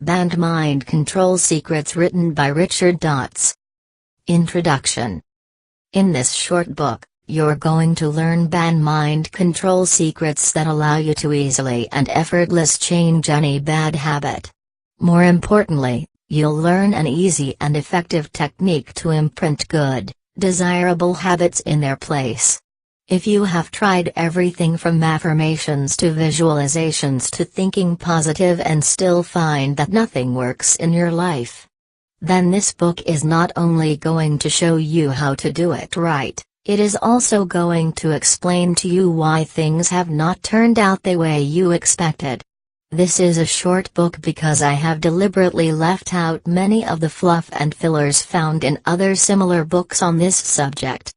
Banned Mind Control Secrets, written by Richard Dotz. Introduction. In this short book, you're going to learn banned mind control secrets that allow you to easily and effortless change any bad habit. More importantly, you'll learn an easy and effective technique to imprint good, desirable habits in their place. If you have tried everything from affirmations to visualizations to thinking positive and still find that nothing works in your life, then this book is not only going to show you how to do it right, it is also going to explain to you why things have not turned out the way you expected. This is a short book because I have deliberately left out many of the fluff and fillers found in other similar books on this subject.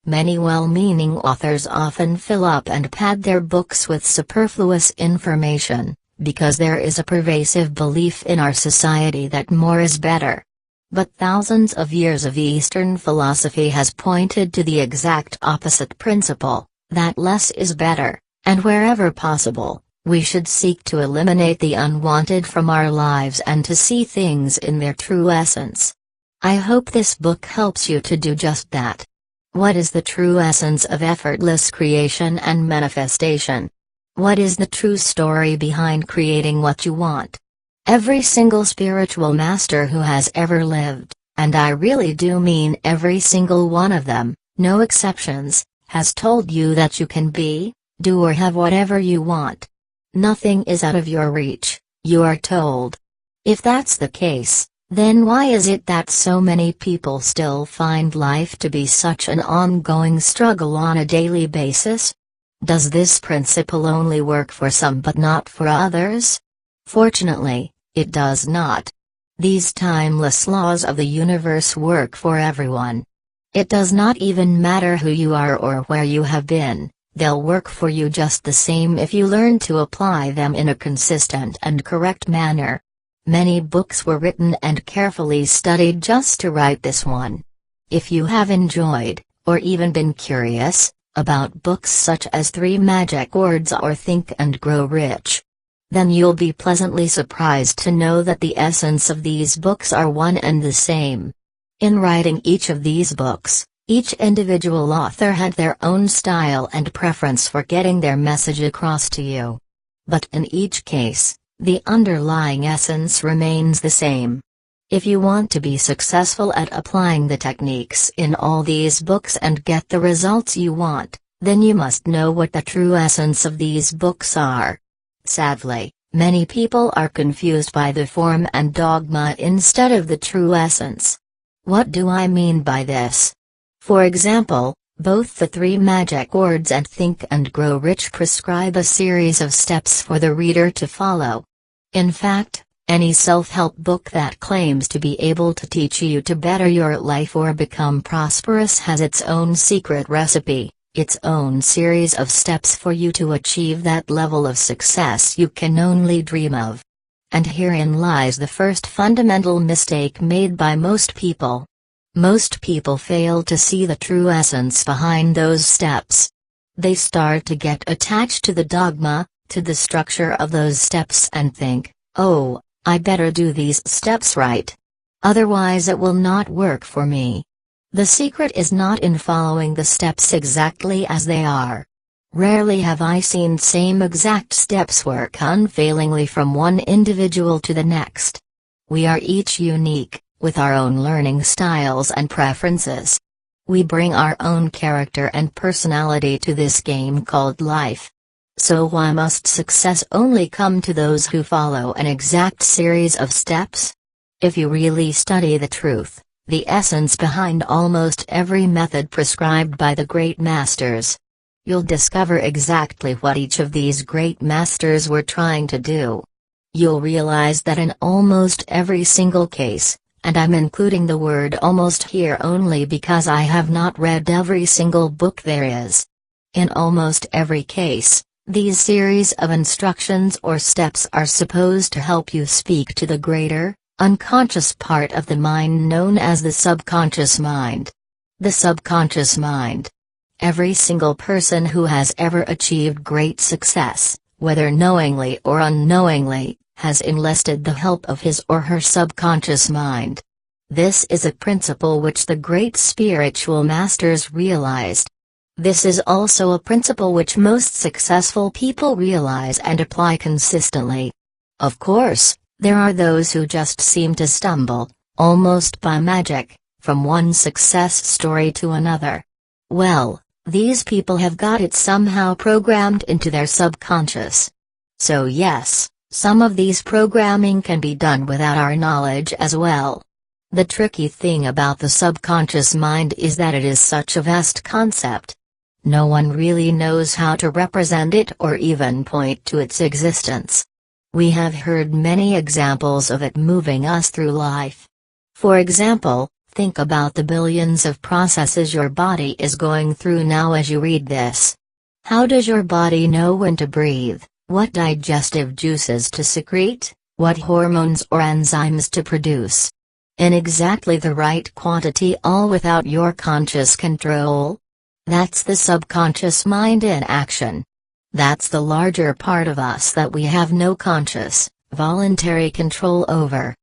Many well-meaning authors often fill up and pad their books with superfluous information, because there is a pervasive belief in our society that more is better. But thousands of years of Eastern philosophy has pointed to the exact opposite principle, that less is better, and wherever possible, we should seek to eliminate the unwanted from our lives and to see things in their true essence. I hope this book helps you to do just that. What is the true essence of effortless creation and manifestation? What is the true story behind creating what you want? Every single spiritual master who has ever lived, and I really do mean every single one of them, no exceptions, has told you that you can be, do or have whatever you want. Nothing is out of your reach, you are told. If that's the case, then why is it that so many people still find life to be such an ongoing struggle on a daily basis? Does this principle only work for some but not for others? Fortunately, it does not. These timeless laws of the universe work for everyone. It does not even matter who you are or where you have been, they'll work for you just the same if you learn to apply them in a consistent and correct manner. Many books were written and carefully studied just to write this one. If you have enjoyed, or even been curious, about books such as 3 Magic Words or Think and Grow Rich, then you'll be pleasantly surprised to know that the essence of these books are one and the same. In writing each of these books, each individual author had their own style and preference for getting their message across to you. But in each case, the underlying essence remains the same. If you want to be successful at applying the techniques in all these books and get the results you want, then you must know what the true essence of these books are. Sadly, many people are confused by the form and dogma instead of the true essence. What do I mean by this? For example, both the 3 Magic Words and Think and Grow Rich prescribe a series of steps for the reader to follow. In fact, any self-help book that claims to be able to teach you to better your life or become prosperous has its own secret recipe, its own series of steps for you to achieve that level of success you can only dream of. And herein lies the first fundamental mistake made by most people. Most people fail to see the true essence behind those steps. They start to get attached to the dogma, to the structure of those steps and think, oh, I better do these steps right. Otherwise it will not work for me. The secret is not in following the steps exactly as they are. Rarely have I seen same exact steps work unfailingly from one individual to the next. We are each unique, with our own learning styles and preferences. We bring our own character and personality to this game called life. So why must success only come to those who follow an exact series of steps? If you really study the truth, the essence behind almost every method prescribed by the great masters, you'll discover exactly what each of these great masters were trying to do. You'll realize that in almost every single case, and I'm including the word almost here only because I have not read every single book there is. In almost every case, these series of instructions or steps are supposed to help you speak to the greater, unconscious part of the mind known as the subconscious mind. The subconscious mind. Every single person who has ever achieved great success, whether knowingly or unknowingly, has enlisted the help of his or her subconscious mind. This is a principle which the great spiritual masters realized. This is also a principle which most successful people realize and apply consistently. Of course, there are those who just seem to stumble, almost by magic, from one success story to another. Well, these people have got it somehow programmed into their subconscious. So yes, some of these programming can be done without our knowledge as well. The tricky thing about the subconscious mind is that it is such a vast concept. No one really knows how to represent it or even point to its existence. We have heard many examples of it moving us through life. For example, think about the billions of processes your body is going through now as you read this. How does your body know when to breathe, what digestive juices to secrete, what hormones or enzymes to produce? In exactly the right quantity, all without your conscious control? That's the subconscious mind in action. That's the larger part of us that we have no conscious, voluntary control over.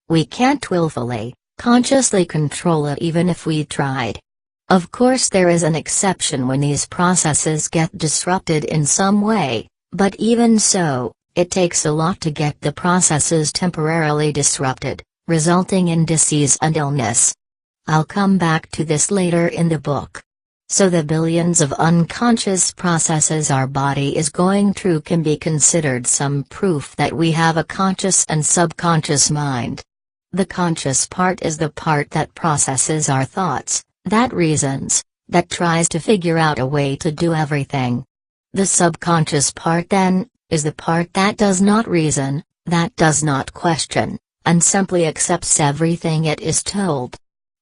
We can't willfully, consciously control it even if we tried. Of course, there is an exception when these processes get disrupted in some way, but even so, it takes a lot to get the processes temporarily disrupted, resulting in disease and illness. I'll come back to this later in the book. So the billions of unconscious processes our body is going through can be considered some proof that we have a conscious and subconscious mind. The conscious part is the part that processes our thoughts, that reasons, that tries to figure out a way to do everything. The subconscious part then, is the part that does not reason, that does not question, and simply accepts everything it is told.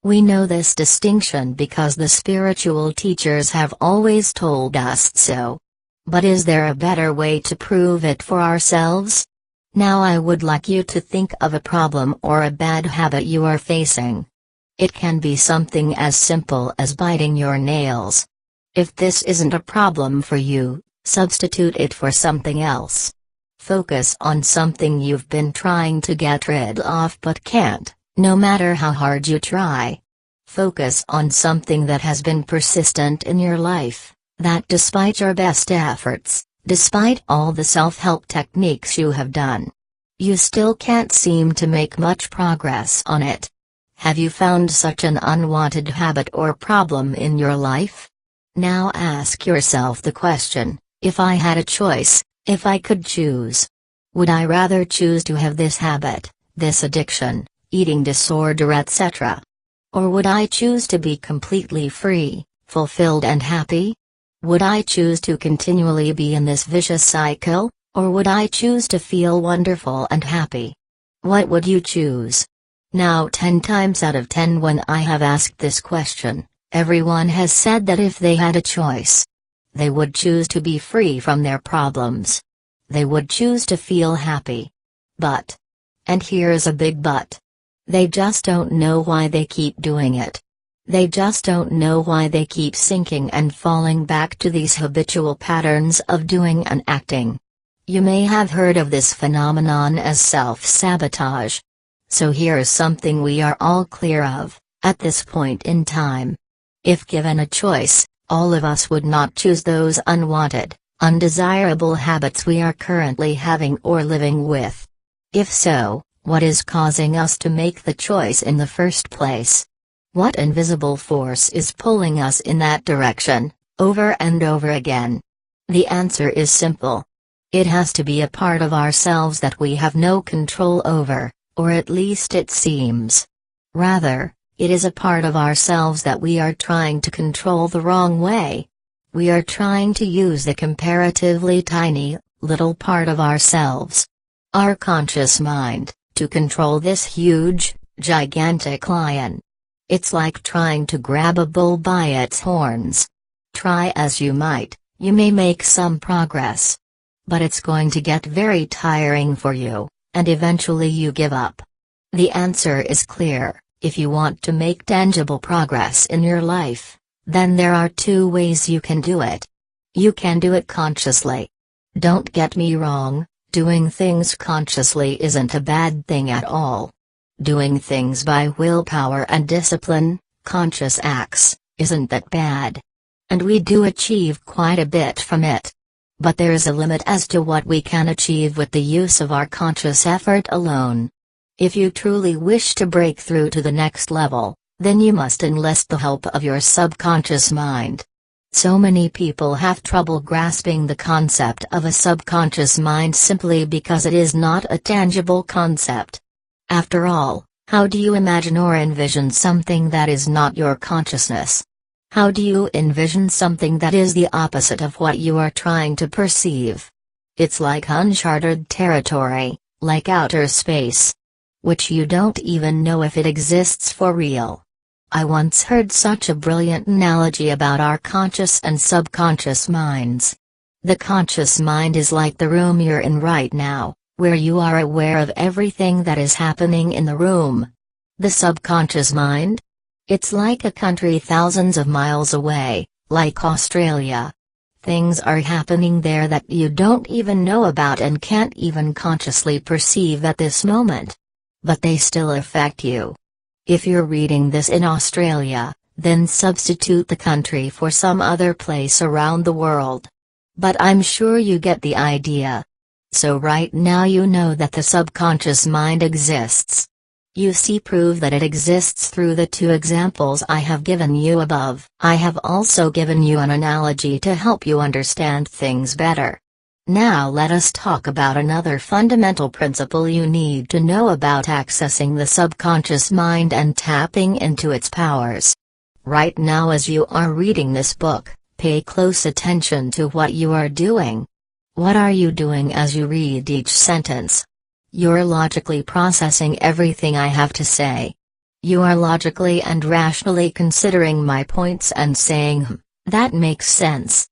We know this distinction because the spiritual teachers have always told us so. But is there a better way to prove it for ourselves? Now I would like you to think of a problem or a bad habit you are facing. It can be something as simple as biting your nails. If this isn't a problem for you, substitute it for something else. Focus on something you've been trying to get rid of but can't, no matter how hard you try. Focus on something that has been persistent in your life, that despite your best efforts, despite all the self-help techniques you have done, you still can't seem to make much progress on it. Have you found such an unwanted habit or problem in your life? Now ask yourself the question, if I had a choice, if I could choose, would I rather choose to have this habit, this addiction, eating disorder, etc.? Or would I choose to be completely free, fulfilled and happy? Would I choose to continually be in this vicious cycle, or would I choose to feel wonderful and happy? What would you choose? Now 10 times out of 10 when I have asked this question, everyone has said that if they had a choice, they would choose to be free from their problems. They would choose to feel happy. But, and here's a big but, they just don't know why they keep doing it. They just don't know why they keep sinking and falling back to these habitual patterns of doing and acting. You may have heard of this phenomenon as self-sabotage. So here's something we are all clear of, at this point in time. If given a choice, all of us would not choose those unwanted, undesirable habits we are currently having or living with. If so, what is causing us to make the choice in the first place? What invisible force is pulling us in that direction, over and over again? The answer is simple. It has to be a part of ourselves that we have no control over, or at least it seems. Rather, it is a part of ourselves that we are trying to control the wrong way. We are trying to use the comparatively tiny, little part of ourselves, our conscious mind, to control this huge, gigantic lion. It's like trying to grab a bull by its horns. Try as you might, you may make some progress. But it's going to get very tiring for you, and eventually you give up. The answer is clear. If you want to make tangible progress in your life, then there are 2 ways you can do it. You can do it consciously. Don't get me wrong, Doing things consciously isn't a bad thing at all. Doing things by willpower and discipline, conscious acts, isn't that bad. And we do achieve quite a bit from it. But there's a limit as to what we can achieve with the use of our conscious effort alone. If you truly wish to break through to the next level, then you must enlist the help of your subconscious mind. So many people have trouble grasping the concept of a subconscious mind simply because it is not a tangible concept. After all, how do you imagine or envision something that is not your consciousness? How do you envision something that is the opposite of what you are trying to perceive? It's like uncharted territory, like outer space, which you don't even know if it exists for real. I once heard such a brilliant analogy about our conscious and subconscious minds. The conscious mind is like the room you're in right now, where you are aware of everything that is happening in the room. The subconscious mind? It's like a country thousands of miles away, like Australia. Things are happening there that you don't even know about and can't even consciously perceive at this moment. But they still affect you. If you're reading this in Australia, then substitute the country for some other place around the world. But I'm sure you get the idea. So right now you know that the subconscious mind exists. You see proof that it exists through the two examples I have given you above. I have also given you an analogy to help you understand things better. Now let us talk about another fundamental principle you need to know about accessing the subconscious mind and tapping into its powers. Right now as you are reading this book, pay close attention to what you are doing. What are you doing as you read each sentence? You're logically processing everything I have to say. You are logically and rationally considering my points and saying, that makes sense.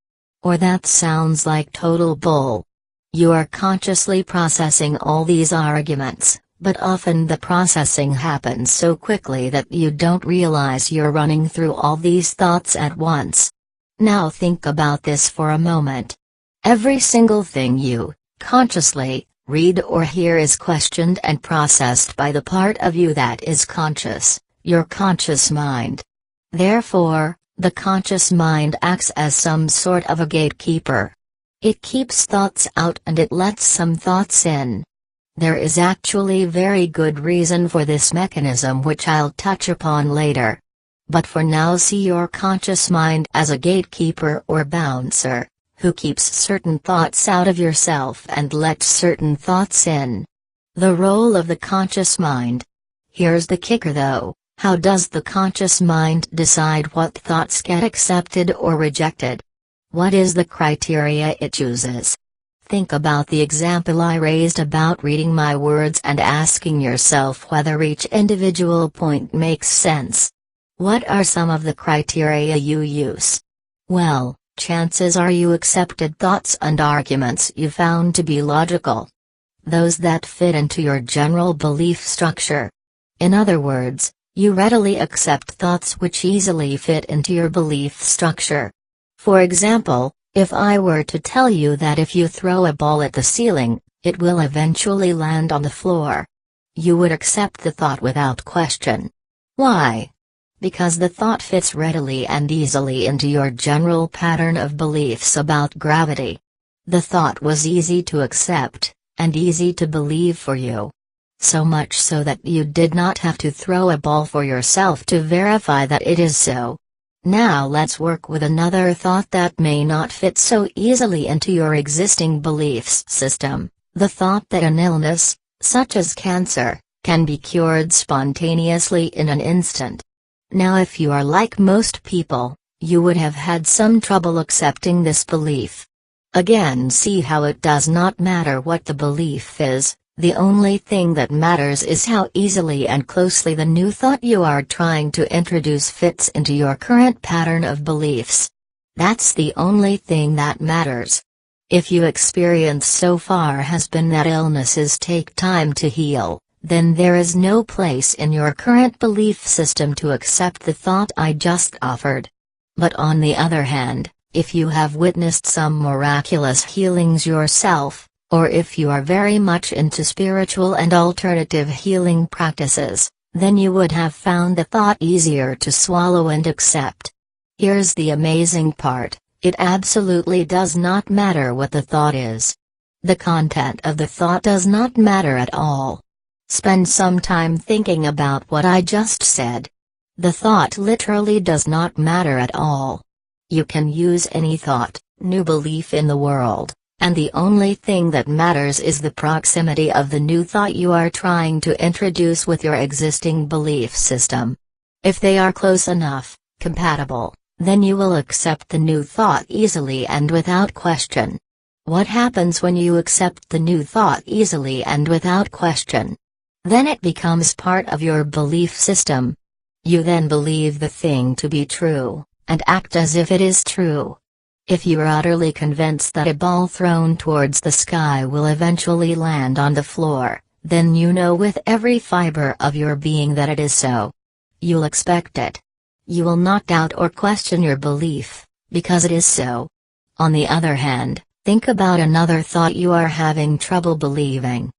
Or that sounds like total bull. You are consciously processing all these arguments, but often the processing happens so quickly that you don't realize you're running through all these thoughts at once. Now think about this for a moment. Every single thing you, consciously, read or hear is questioned and processed by the part of you that is conscious, your conscious mind. Therefore, the conscious mind acts as some sort of a gatekeeper. It keeps thoughts out and it lets some thoughts in. There is actually very good reason for this mechanism which I'll touch upon later. But for now see your conscious mind as a gatekeeper or bouncer, who keeps certain thoughts out of yourself and lets certain thoughts in. The role of the conscious mind. Here's the kicker though. How does the conscious mind decide what thoughts get accepted or rejected? What is the criteria it chooses? Think about the example I raised about reading my words and asking yourself whether each individual point makes sense. What are some of the criteria you use? Well, chances are you accepted thoughts and arguments you found to be logical. Those that fit into your general belief structure. In other words, you readily accept thoughts which easily fit into your belief structure. For example, if I were to tell you that if you throw a ball at the ceiling, it will eventually land on the floor, you would accept the thought without question. Why? Because the thought fits readily and easily into your general pattern of beliefs about gravity. The thought was easy to accept, and easy to believe for you. So much so that you did not have to throw a ball for yourself to verify that it is so. Now let's work with another thought that may not fit so easily into your existing beliefs system, the thought that an illness, such as cancer, can be cured spontaneously in an instant. Now if you are like most people, you would have had some trouble accepting this belief. Again, see how it does not matter what the belief is. The only thing that matters is how easily and closely the new thought you are trying to introduce fits into your current pattern of beliefs. That's the only thing that matters. If your experience so far has been that illnesses take time to heal, then there is no place in your current belief system to accept the thought I just offered. But on the other hand, if you have witnessed some miraculous healings yourself, Or if you are very much into spiritual and alternative healing practices, then you would have found the thought easier to swallow and accept. Here's the amazing part, it absolutely does not matter what the thought is. The content of the thought does not matter at all. Spend some time thinking about what I just said. The thought literally does not matter at all. You can use any thought, new belief in the world, and the only thing that matters is the proximity of the new thought you are trying to introduce with your existing belief system. If they are close enough, compatible, then you will accept the new thought easily and without question. What happens when you accept the new thought easily and without question? Then it becomes part of your belief system. You then believe the thing to be true, and act as if it is true. If you are utterly convinced that a ball thrown towards the sky will eventually land on the floor, then you know with every fiber of your being that it is so. You'll expect it. You will not doubt or question your belief, because it is so. On the other hand, think about another thought you are having trouble believing.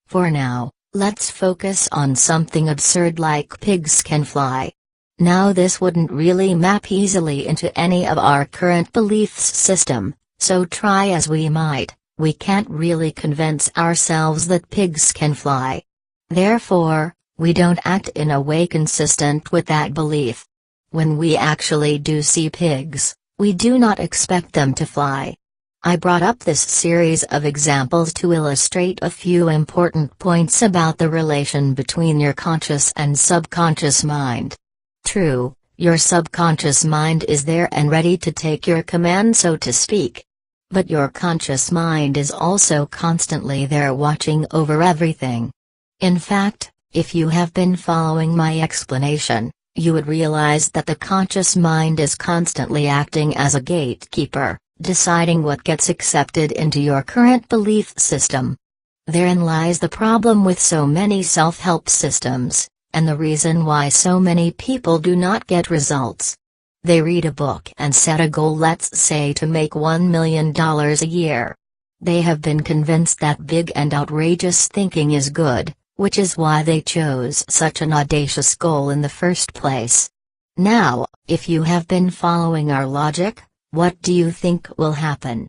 For now, let's focus on something absurd like pigs can fly. Now this wouldn't really map easily into any of our current beliefs system, so try as we might, we can't really convince ourselves that pigs can fly. Therefore, we don't act in a way consistent with that belief. When we actually do see pigs, we do not expect them to fly. I brought up this series of examples to illustrate a few important points about the relation between your conscious and subconscious mind. True, your subconscious mind is there and ready to take your command, so to speak. But your conscious mind is also constantly there watching over everything. In fact, if you have been following my explanation, you would realize that the conscious mind is constantly acting as a gatekeeper, deciding what gets accepted into your current belief system. Therein lies the problem with so many self-help systems, and the reason why so many people do not get results. They read a book and set a goal, let's say to make $1 million a year. They have been convinced that big and outrageous thinking is good, which is why they chose such an audacious goal in the first place. Now, if you have been following our logic, what do you think will happen?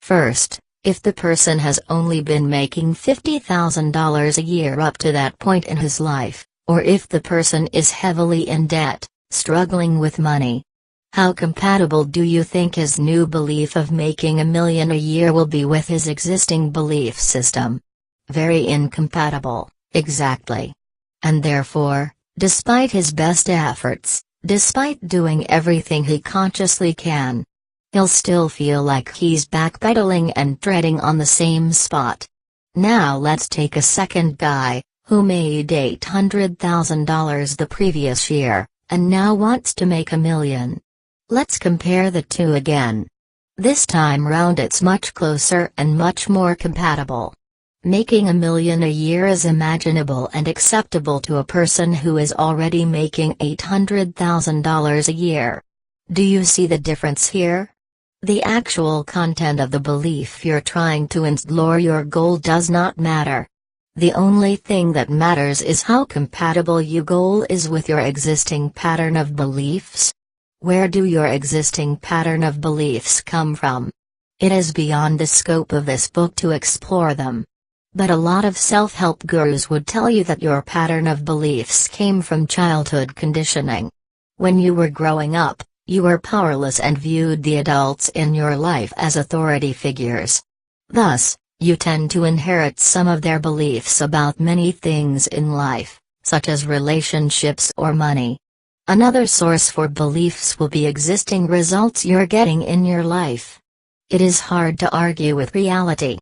First, if the person has only been making $50,000 a year up to that point in his life, or if the person is heavily in debt, struggling with money, how compatible do you think his new belief of making $1 million a year will be with his existing belief system? Very incompatible. Exactly. And therefore, despite his best efforts, despite doing everything he consciously can, he'll still feel like he's backpedaling and treading on the same spot. Now let's take a second guy, who made $800,000 the previous year, and now wants to make $1 million. Let's compare the two again. This time round it's much closer and much more compatible. Making $1 million a year is imaginable and acceptable to a person who is already making $800,000 a year. Do you see the difference here? The actual content of the belief you're trying to install, your goal, does not matter. The only thing that matters is how compatible your goal is with your existing pattern of beliefs. Where do your existing pattern of beliefs come from? It is beyond the scope of this book to explore them. But a lot of self-help gurus would tell you that your pattern of beliefs came from childhood conditioning. When you were growing up, you were powerless and viewed the adults in your life as authority figures. Thus, you tend to inherit some of their beliefs about many things in life, such as relationships or money. Another source for beliefs will be existing results you're getting in your life. It is hard to argue with reality.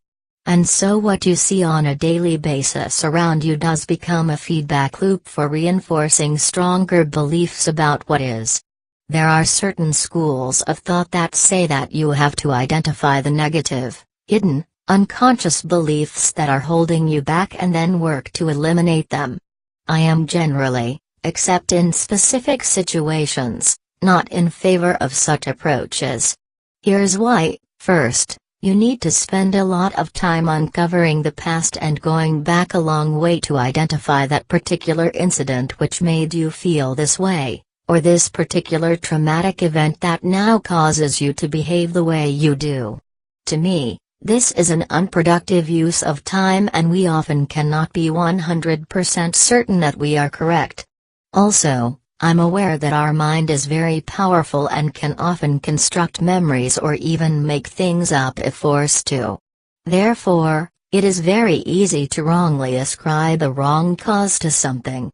And so what you see on a daily basis around you does become a feedback loop for reinforcing stronger beliefs about what is. There are certain schools of thought that say that you have to identify the negative, hidden, unconscious beliefs that are holding you back and then work to eliminate them. I am generally, except in specific situations, not in favor of such approaches. Here's why. First, You need to spend a lot of time uncovering the past and going back a long way to identify that particular incident which made you feel this way, or this particular traumatic event that now causes you to behave the way you do. To me, this is an unproductive use of time, and we often cannot be 100% certain that we are correct. Also, I'm aware that our mind is very powerful and can often construct memories or even make things up if forced to. Therefore, it is very easy to wrongly ascribe a wrong cause to something,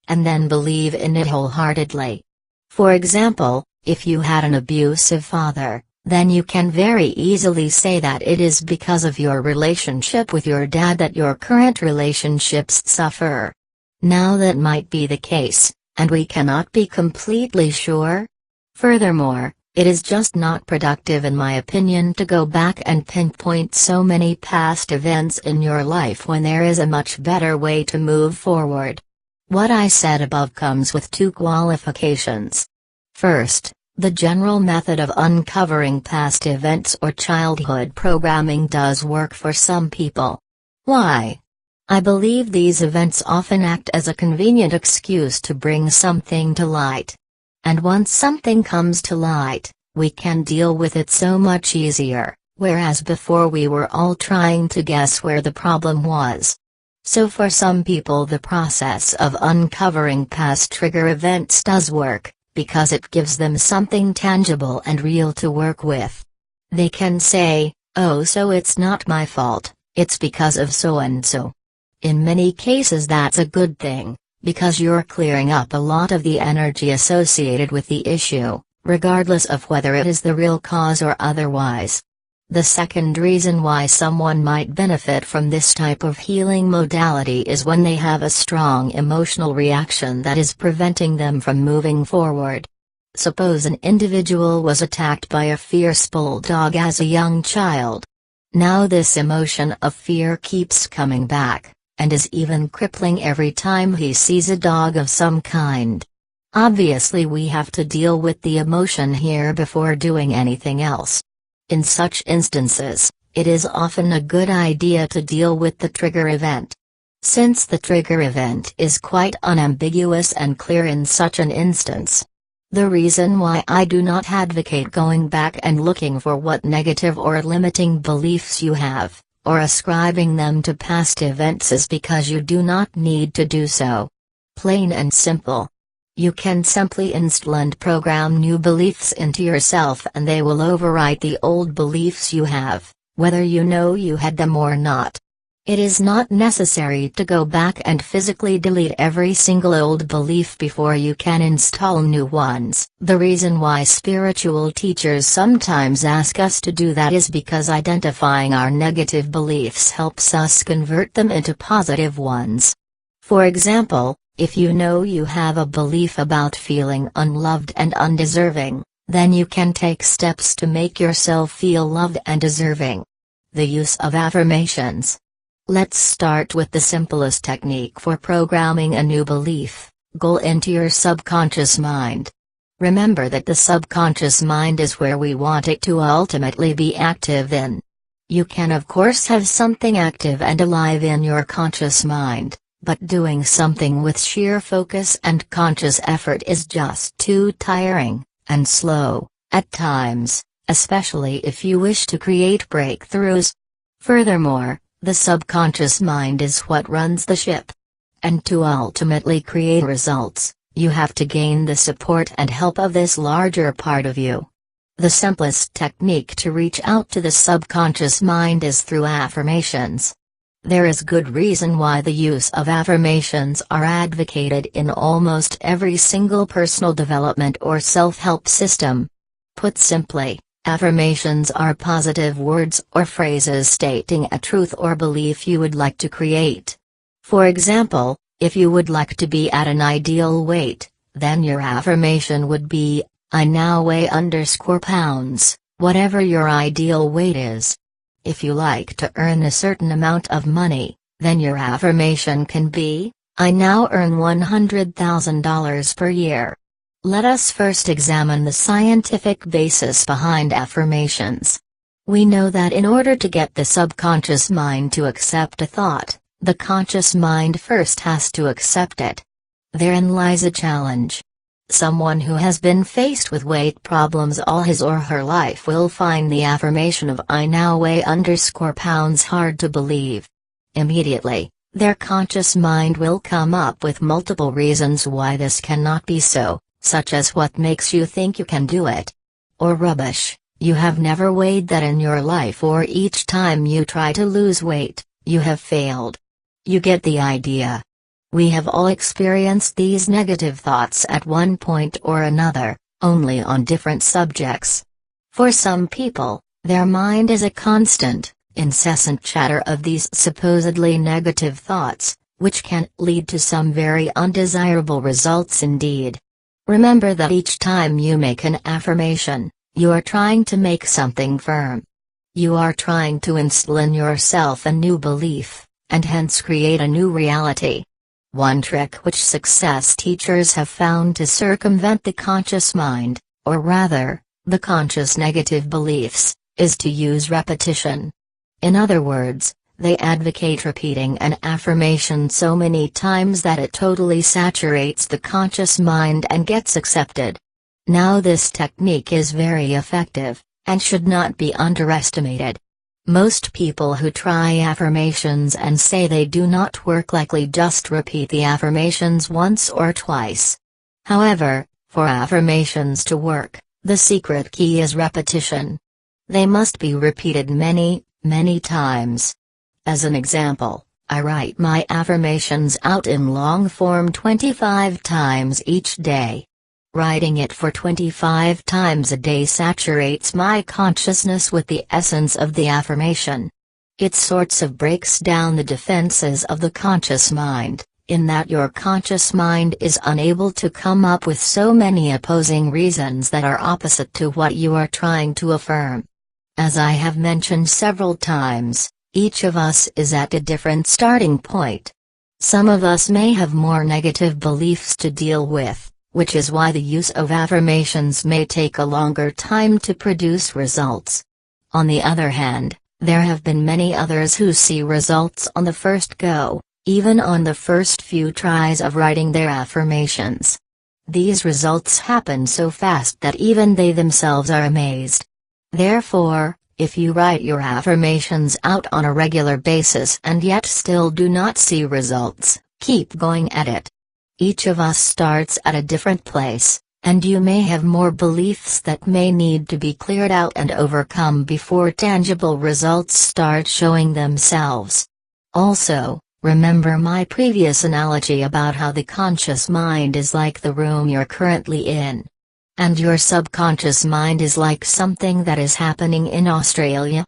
and then believe in it wholeheartedly. For example, if you had an abusive father, then you can very easily say that it is because of your relationship with your dad that your current relationships suffer. Now that might be the case, and we cannot be completely sure. Furthermore, it is just not productive in my opinion to go back and pinpoint so many past events in your life when there is a much better way to move forward. What I said above comes with two qualifications. First, the general method of uncovering past events or childhood programming does work for some people. Why? I believe these events often act as a convenient excuse to bring something to light. And once something comes to light, we can deal with it so much easier, whereas before we were all trying to guess where the problem was. So for some people the process of uncovering past trigger events does work, because it gives them something tangible and real to work with. They can say, "Oh, so it's not my fault, it's because of so-and-so." In many cases that's a good thing, because you're clearing up a lot of the energy associated with the issue, regardless of whether it is the real cause or otherwise. The second reason why someone might benefit from this type of healing modality is when they have a strong emotional reaction that is preventing them from moving forward. Suppose an individual was attacked by a fierce bulldog as a young child. Now this emotion of fear keeps coming back, and is even crippling every time he sees a dog of some kind. Obviously we have to deal with the emotion here before doing anything else. In such instances, it is often a good idea to deal with the trigger event. Since the trigger event is quite unambiguous and clear in such an instance. The reason why I do not advocate going back and looking for what negative or limiting beliefs you have, or ascribing them to past events is because you do not need to do so. Plain and simple. You can simply instantly program new beliefs into yourself and they will overwrite the old beliefs you have, whether you know you had them or not. It is not necessary to go back and physically delete every single old belief before you can install new ones. The reason why spiritual teachers sometimes ask us to do that is because identifying our negative beliefs helps us convert them into positive ones. For example, if you know you have a belief about feeling unloved and undeserving, then you can take steps to make yourself feel loved and deserving. The use of affirmations. Let's start with the simplest technique for programming a new belief: go into your subconscious mind. Remember that the subconscious mind is where we want it to ultimately be active in. You can of course have something active and alive in your conscious mind, but doing something with sheer focus and conscious effort is just too tiring and slow at times, especially if you wish to create breakthroughs. Furthermore, the subconscious mind is what runs the ship. And to ultimately create results, you have to gain the support and help of this larger part of you. The simplest technique to reach out to the subconscious mind is through affirmations. There is good reason why the use of affirmations are advocated in almost every single personal development or self-help system. Put simply, affirmations are positive words or phrases stating a truth or belief you would like to create. For example, if you would like to be at an ideal weight, then your affirmation would be, "I now weigh _pounds, whatever your ideal weight is." If you like to earn a certain amount of money, then your affirmation can be, "I now earn $100,000 per year." Let us first examine the scientific basis behind affirmations. We know that in order to get the subconscious mind to accept a thought, the conscious mind first has to accept it. Therein lies a challenge. Someone who has been faced with weight problems all his or her life will find the affirmation of "I now weigh _pounds" hard to believe. Immediately, their conscious mind will come up with multiple reasons why this cannot be so, such as "What makes you think you can do it?" Or "Rubbish, you have never weighed that in your life," or "Each time you try to lose weight, you have failed." You get the idea. We have all experienced these negative thoughts at one point or another, only on different subjects. For some people, their mind is a constant, incessant chatter of these supposedly negative thoughts, which can lead to some very undesirable results indeed. Remember that each time you make an affirmation, you are trying to make something firm. You are trying to instill in yourself a new belief, and hence create a new reality. One trick which success teachers have found to circumvent the conscious mind, or rather, the conscious negative beliefs, is to use repetition. In other words, they advocate repeating an affirmation so many times that it totally saturates the conscious mind and gets accepted. Now this technique is very effective, and should not be underestimated. Most people who try affirmations and say they do not work likely just repeat the affirmations once or twice. However, for affirmations to work, the secret key is repetition. They must be repeated many, many times. As an example, I write my affirmations out in long form 25 times each day. Writing it for 25 times a day saturates my consciousness with the essence of the affirmation. It sorts of breaks down the defenses of the conscious mind, in that your conscious mind is unable to come up with so many opposing reasons that are opposite to what you are trying to affirm. As I have mentioned several times, each of us is at a different starting point. Some of us may have more negative beliefs to deal with, which is why the use of affirmations may take a longer time to produce results. On the other hand, there have been many others who see results on the first go, even on the first few tries of writing their affirmations. These results happen so fast that even they themselves are amazed. Therefore, if you write your affirmations out on a regular basis and yet still do not see results, keep going at it. Each of us starts at a different place, and you may have more beliefs that may need to be cleared out and overcome before tangible results start showing themselves. Also, remember my previous analogy about how the conscious mind is like the room you're currently in. And your subconscious mind is like something that is happening in Australia.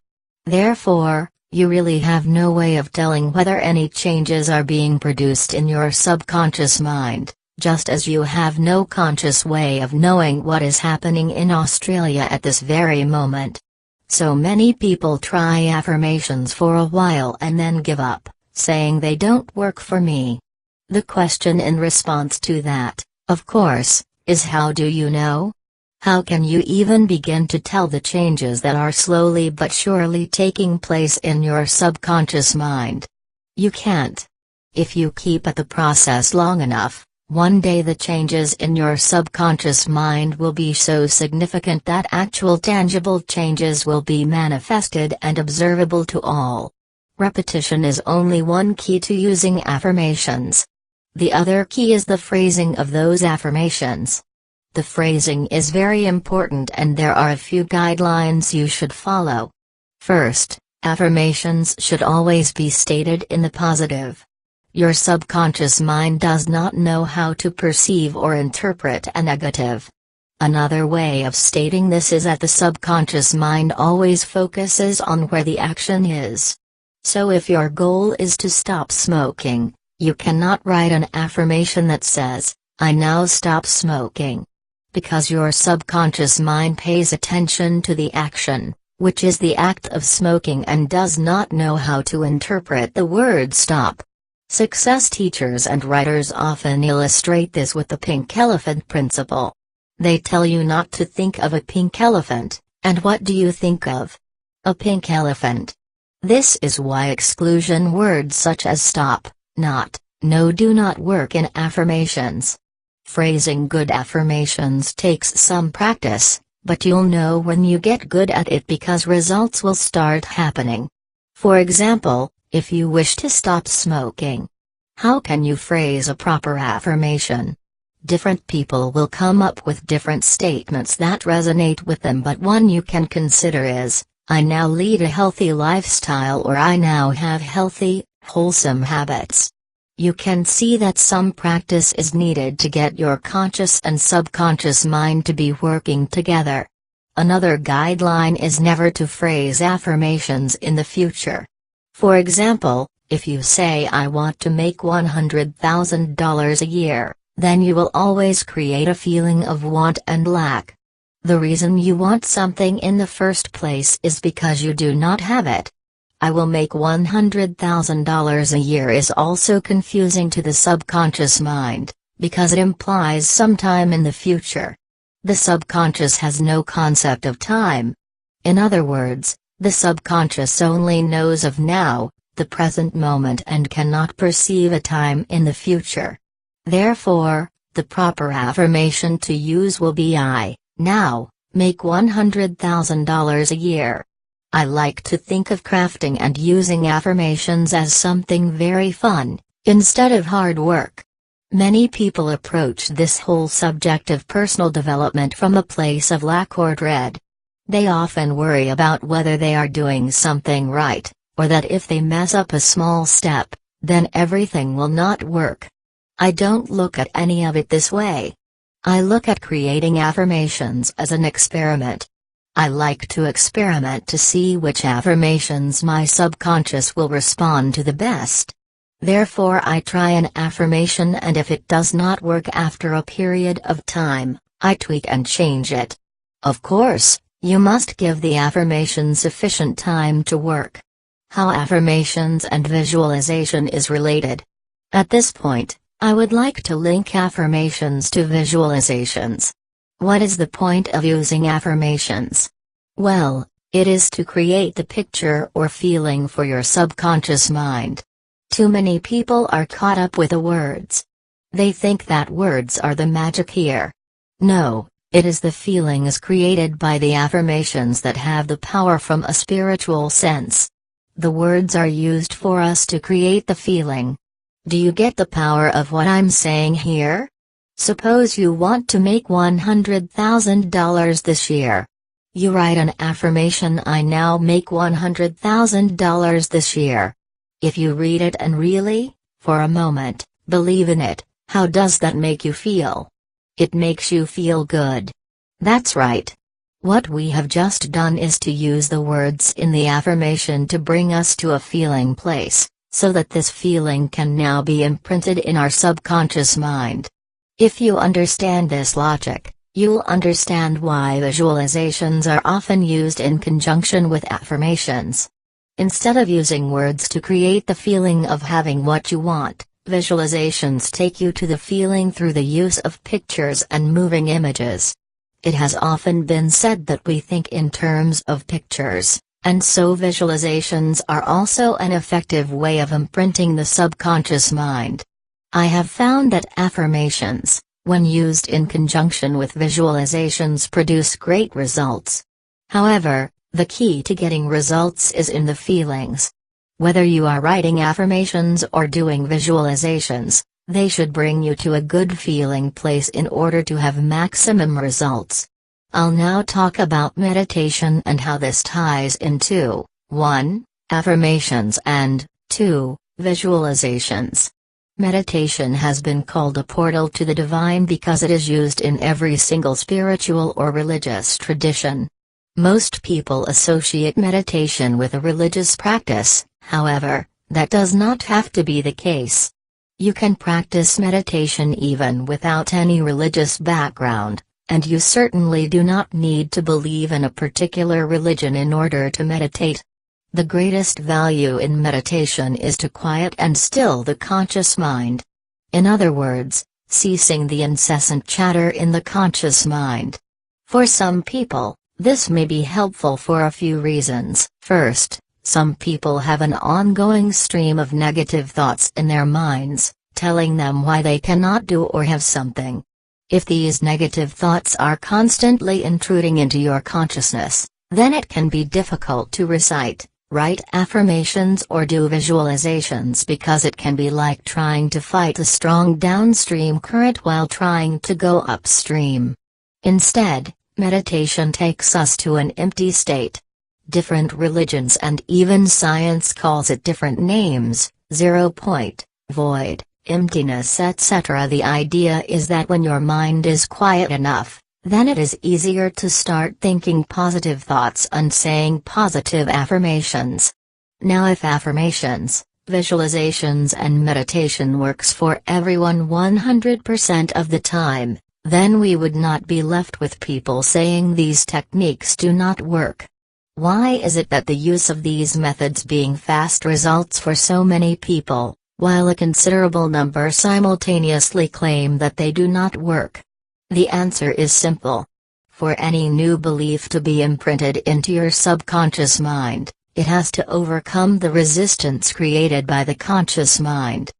Therefore, you really have no way of telling whether any changes are being produced in your subconscious mind, just as you have no conscious way of knowing what is happening in Australia at this very moment. So many people try affirmations for a while and then give up, saying they don't work for me. The question in response to that, of course, is how do you know? How can you even begin to tell the changes that are slowly but surely taking place in your subconscious mind? You can't. If you keep at the process long enough, one day the changes in your subconscious mind will be so significant that actual tangible changes will be manifested and observable to all. Repetition is only one key to using affirmations. The other key is the phrasing of those affirmations. The phrasing is very important and there are a few guidelines you should follow. First, affirmations should always be stated in the positive. Your subconscious mind does not know how to perceive or interpret a negative. Another way of stating this is that the subconscious mind always focuses on where the action is. So if your goal is to stop smoking, you cannot write an affirmation that says, "I now stop smoking." Because your subconscious mind pays attention to the action, which is the act of smoking, and does not know how to interpret the word stop. Success teachers and writers often illustrate this with the pink elephant principle. They tell you not to think of a pink elephant, and what do you think of? A pink elephant. This is why exclusion words such as stop, not, no do not work in affirmations. Phrasing good affirmations takes some practice, but you'll know when you get good at it because results will start happening. For example, if you wish to stop smoking, how can you phrase a proper affirmation? Different people will come up with different statements that resonate with them, but one you can consider is, I now lead a healthy lifestyle, or I now have healthy, wholesome habits. You can see that some practice is needed to get your conscious and subconscious mind to be working together. Another guideline is never to phrase affirmations in the future. For example, if you say I want to make $100,000 a year, then you will always create a feeling of want and lack. The reason you want something in the first place is because you do not have it. I will make $100,000 a year is also confusing to the subconscious mind, because it implies sometime in the future. The subconscious has no concept of time. In other words, the subconscious only knows of now, the present moment, and cannot perceive a time in the future. Therefore, the proper affirmation to use will be I, now, make $100,000 a year. I like to think of crafting and using affirmations as something very fun, instead of hard work. Many people approach this whole subject of personal development from a place of lack or dread. They often worry about whether they are doing something right, or that if they mess up a small step, then everything will not work. I don't look at any of it this way. I look at creating affirmations as an experiment. I like to experiment to see which affirmations my subconscious will respond to the best. Therefore I try an affirmation, and if it does not work after a period of time, I tweak and change it. Of course, you must give the affirmation sufficient time to work. How affirmations and visualization is related. At this point, I would like to link affirmations to visualizations. What is the point of using affirmations? Well, it is to create the picture or feeling for your subconscious mind. Too many people are caught up with the words. They think that words are the magic here. No, it is the feelings created by the affirmations that have the power from a spiritual sense. The words are used for us to create the feeling. Do you get the power of what I'm saying here? Suppose you want to make $100,000 this year. You write an affirmation, I now make $100,000 this year. If you read it and really, for a moment, believe in it, how does that make you feel? It makes you feel good. That's right. What we have just done is to use the words in the affirmation to bring us to a feeling place, so that this feeling can now be imprinted in our subconscious mind. If you understand this logic, you'll understand why visualizations are often used in conjunction with affirmations. Instead of using words to create the feeling of having what you want, visualizations take you to the feeling through the use of pictures and moving images. It has often been said that we think in terms of pictures, and so visualizations are also an effective way of imprinting the subconscious mind. I have found that affirmations, when used in conjunction with visualizations, produce great results. However, the key to getting results is in the feelings. Whether you are writing affirmations or doing visualizations, they should bring you to a good feeling place in order to have maximum results. I'll now talk about meditation and how this ties into 1. Affirmations and 2. Visualizations. Meditation has been called a portal to the divine because it is used in every single spiritual or religious tradition. Most people associate meditation with a religious practice, however, that does not have to be the case. You can practice meditation even without any religious background, and you certainly do not need to believe in a particular religion in order to meditate. The greatest value in meditation is to quiet and still the conscious mind. In other words, ceasing the incessant chatter in the conscious mind. For some people, This may be helpful for a few reasons. First, some people have an ongoing stream of negative thoughts in their minds, telling them why they cannot do or have something. If these negative thoughts are constantly intruding into your consciousness, then it can be difficult to write affirmations or do visualizations, because it can be like trying to fight a strong downstream current while trying to go upstream. Instead, meditation takes us to an empty state. Different religions and even science calls it different names: 0 point, void, emptiness, etc. The idea is that when your mind is quiet enough, then it is easier to start thinking positive thoughts and saying positive affirmations. Now, if affirmations, visualizations and meditation works for everyone 100% of the time, then we would not be left with people saying these techniques do not work. Why is it that the use of these methods being fast results for so many people, while a considerable number simultaneously claim that they do not work? The answer is simple. For any new belief to be imprinted into your subconscious mind, it has to overcome the resistance created by the conscious mind.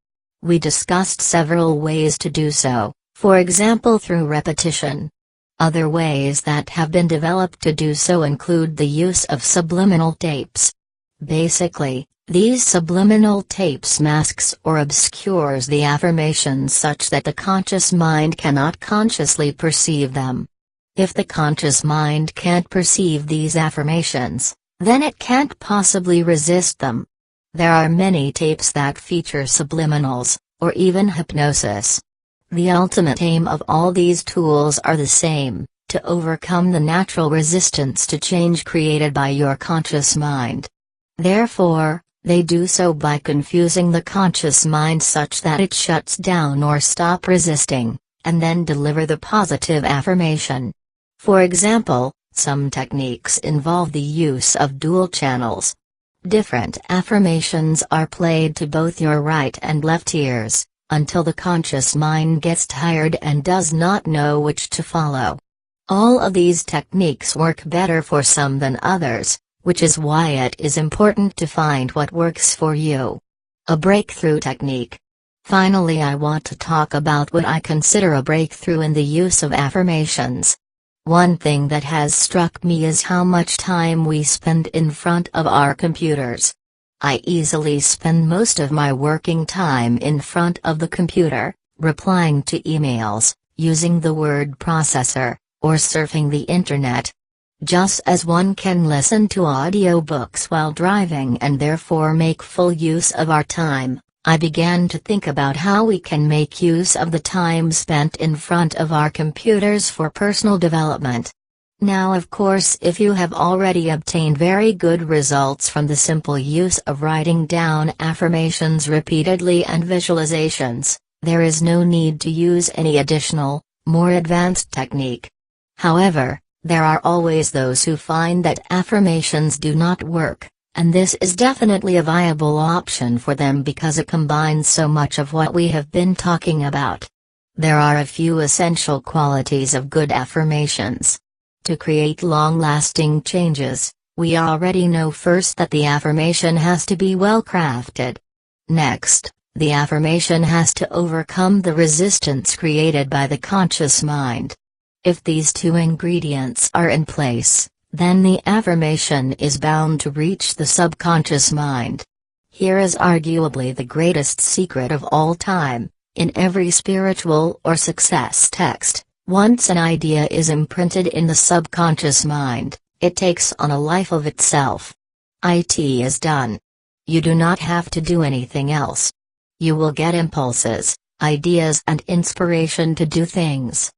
We discussed several ways to do so, for example through repetition. Other ways that have been developed to do so include the use of subliminal tapes. Basically, these subliminal tapes masks or obscures the affirmations such that the conscious mind cannot consciously perceive them. If the conscious mind can't perceive these affirmations, then it can't possibly resist them. There are many tapes that feature subliminals, or even hypnosis. The ultimate aim of all these tools are the same: to overcome the natural resistance to change created by your conscious mind. Therefore, they do so by confusing the conscious mind such that it shuts down or stop resisting, and then deliver the positive affirmation. For example, some techniques involve the use of dual channels. Different affirmations are played to both your right and left ears, until the conscious mind gets tired and does not know which to follow. All of these techniques work better for some than others, which is why it is important to find what works for you. A breakthrough technique. Finally, I want to talk about what I consider a breakthrough in the use of affirmations. One thing that has struck me is how much time we spend in front of our computers. I easily spend most of my working time in front of the computer, replying to emails, using the word processor, or surfing the internet. Just as one can listen to audiobooks while driving and therefore make full use of our time, I began to think about how we can make use of the time spent in front of our computers for personal development. Now, of course, if you have already obtained very good results from the simple use of writing down affirmations repeatedly and visualizations, there is no need to use any additional, more advanced technique. However, there are always those who find that affirmations do not work, and this is definitely a viable option for them because it combines so much of what we have been talking about. There are a few essential qualities of good affirmations. To create long-lasting changes, we already know first that the affirmation has to be well crafted. Next, the affirmation has to overcome the resistance created by the conscious mind. If these two ingredients are in place, then the affirmation is bound to reach the subconscious mind. Here is arguably the greatest secret of all time. In every spiritual or success text, once an idea is imprinted in the subconscious mind, it takes on a life of itself. It is done. You do not have to do anything else. You will get impulses, ideas and inspiration to do things.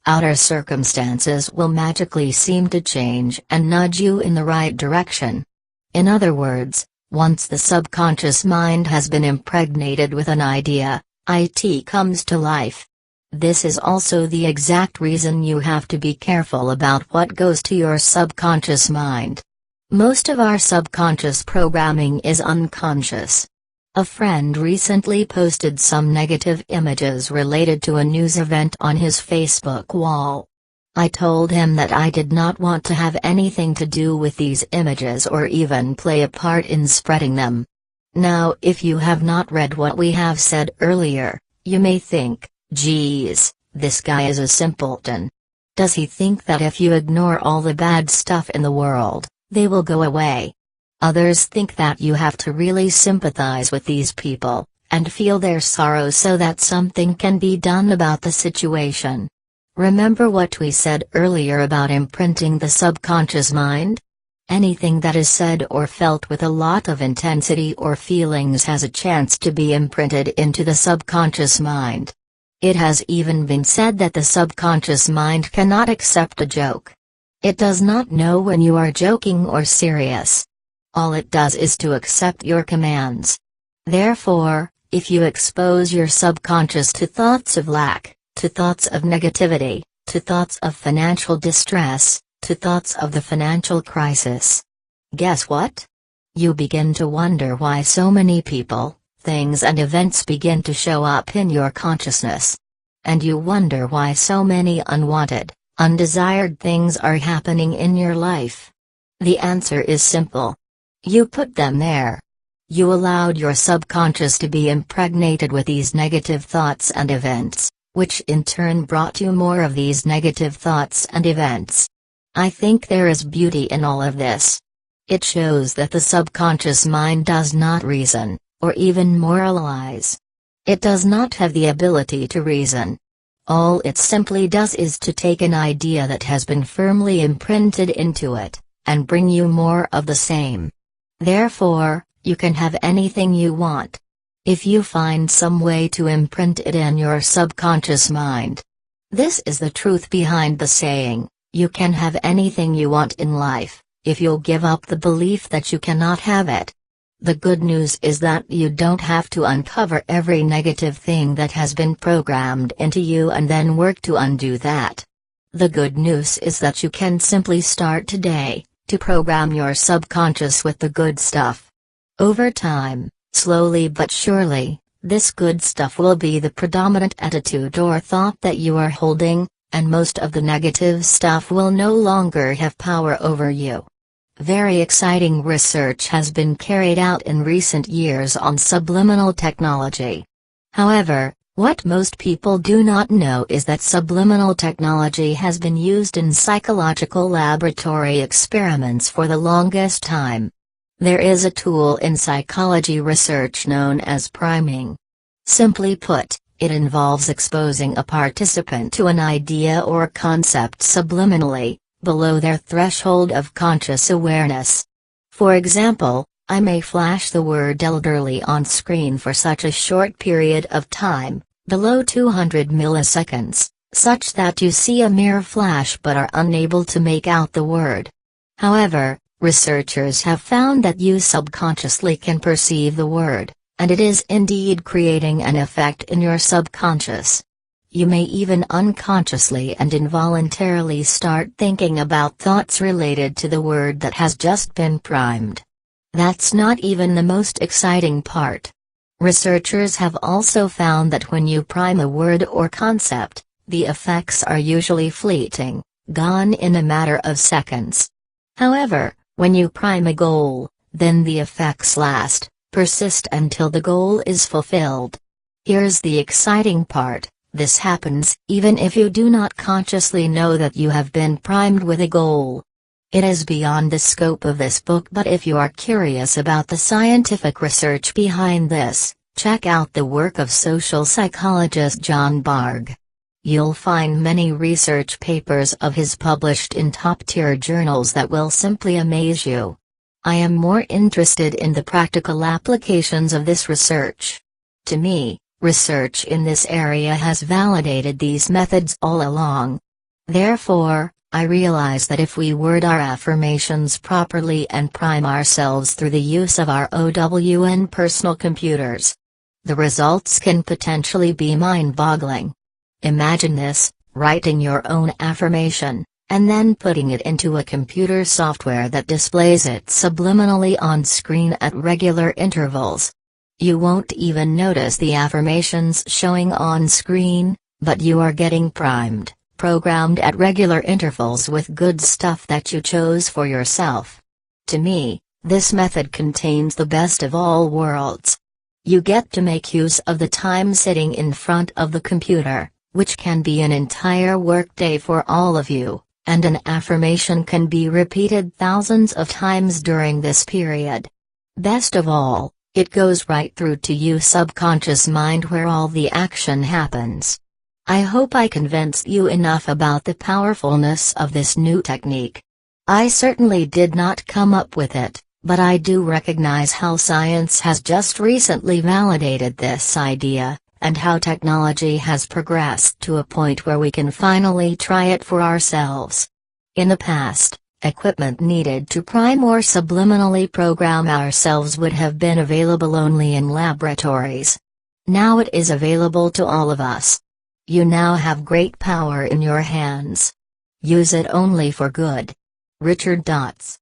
Outer circumstances will magically seem to change and nudge you in the right direction. In other words, once the subconscious mind has been impregnated with an idea, it comes to life. This is also the exact reason you have to be careful about what goes to your subconscious mind. Most of our subconscious programming is unconscious. A friend recently posted some negative images related to a news event on his Facebook wall. I told him that I did not want to have anything to do with these images or even play a part in spreading them. Now, if you have not read what we have said earlier, you may think, geez, this guy is a simpleton. Does he think that if you ignore all the bad stuff in the world, they will go away? Others think that you have to really sympathize with these people, and feel their sorrow so that something can be done about the situation. Remember what we said earlier about imprinting the subconscious mind? Anything that is said or felt with a lot of intensity or feelings has a chance to be imprinted into the subconscious mind. It has even been said that the subconscious mind cannot accept a joke. It does not know when you are joking or serious. All it does is to accept your commands. Therefore, if you expose your subconscious to thoughts of lack, to thoughts of negativity, to thoughts of financial distress, to thoughts of the financial crisis, guess what? You begin to wonder why so many people, things and events begin to show up in your consciousness. And you wonder why so many unwanted, undesired things are happening in your life. The answer is simple. You put them there. You allowed your subconscious to be impregnated with these negative thoughts and events, which in turn brought you more of these negative thoughts and events. I think there is beauty in all of this. It shows that the subconscious mind does not reason, or even moralize. It does not have the ability to reason. All it simply does is to take an idea that has been firmly imprinted into it, and bring you more of the same. Therefore, you can have anything you want. If you find some way to imprint it in your subconscious mind. This is the truth behind the saying, you can have anything you want in life, if you'll give up the belief that you cannot have it. The good news is that you don't have to uncover every negative thing that has been programmed into you and then work to undo that. The good news is that you can simply start today, to program your subconscious with the good stuff. Over time, slowly but surely, this good stuff will be the predominant attitude or thought that you are holding, and most of the negative stuff will no longer have power over you. Very exciting research has been carried out in recent years on subliminal technology. However, what most people do not know is that subliminal technology has been used in psychological laboratory experiments for the longest time. There is a tool in psychology research known as priming. Simply put, it involves exposing a participant to an idea or concept subliminally, below their threshold of conscious awareness. For example, I may flash the word elderly on screen for such a short period of time, below 200 milliseconds, such that you see a mere flash but are unable to make out the word. However, researchers have found that you subconsciously can perceive the word, and it is indeed creating an effect in your subconscious. You may even unconsciously and involuntarily start thinking about thoughts related to the word that has just been primed. That's not even the most exciting part. Researchers have also found that when you prime a word or concept, the effects are usually fleeting, gone in a matter of seconds. However, when you prime a goal, then the effects last, persist until the goal is fulfilled. Here's the exciting part, this happens even if you do not consciously know that you have been primed with a goal. It is beyond the scope of this book, but if you are curious about the scientific research behind this, check out the work of social psychologist John Bargh. You'll find many research papers of his published in top-tier journals that will simply amaze you. I am more interested in the practical applications of this research. To me, research in this area has validated these methods all along. Therefore, I realize that if we word our affirmations properly and prime ourselves through the use of our OWN personal computers, the results can potentially be mind-boggling. Imagine this, writing your own affirmation, and then putting it into a computer software that displays it subliminally on screen at regular intervals. You won't even notice the affirmations showing on screen, but you are getting primed, programmed at regular intervals with good stuff that you chose for yourself. To me, this method contains the best of all worlds. You get to make use of the time sitting in front of the computer, which can be an entire workday for all of you, and an affirmation can be repeated thousands of times during this period. Best of all, it goes right through to your subconscious mind where all the action happens. I hope I convinced you enough about the powerfulness of this new technique. I certainly did not come up with it, but I do recognize how science has just recently validated this idea, and how technology has progressed to a point where we can finally try it for ourselves. In the past, equipment needed to prime or subliminally program ourselves would have been available only in laboratories. Now it is available to all of us. You now have great power in your hands. Use it only for good. Richard Dotz.